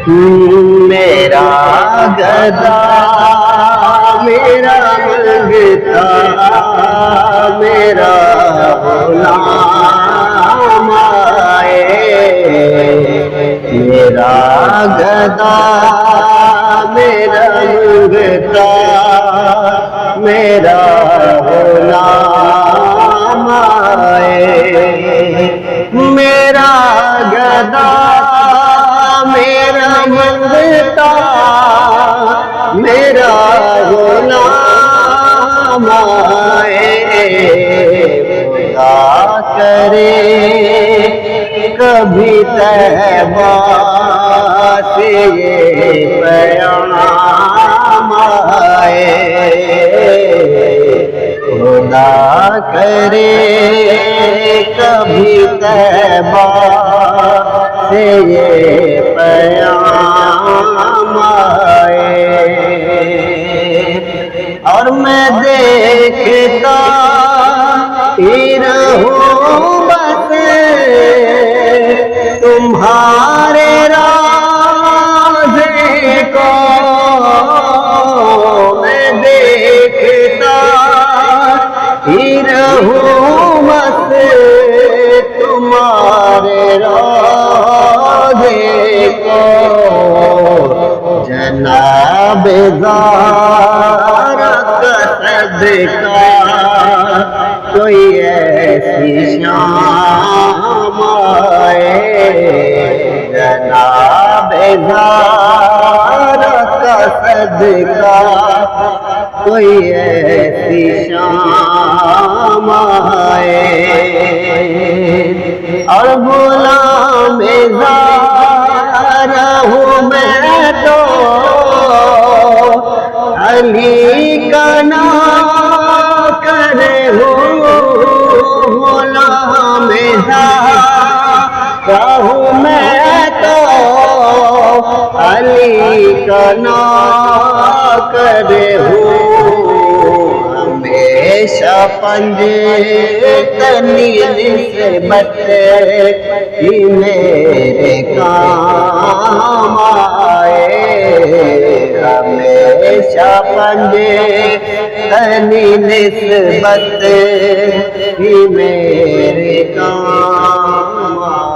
میرا گدا میرا منگتا میرا غلام آئے، میرا گدا میرا منگتا میرا غلام آئے، میرا گدا میرا منگتا میرا غلام آئے، خدا کرے کبھی طیبہ سے یہ پیام آئے، خدا کرے کبھی طیبہ سے یہ پیام آئے، اور میں دیکھتا ہی رہوں بس تمہارے راز کو، میں دیکھتا ہی رہوں بس تمہارے راز کو، جناب زارا کا صدقہ کوئی ایسی شام آئے، جناب زارا کا صدقہ کوئی ایسی شام آئے، اور غلام زارا ہوں میں تو علی کا نوکر ہوں، غلام زارا ہوں میں تو علی کا نوکر ہوں، ہمیشہ پنجے تنی نسبت ہی میرے کام آئے، ہمیشہ پنجے تنی نسبت ہی میرے کام آئے۔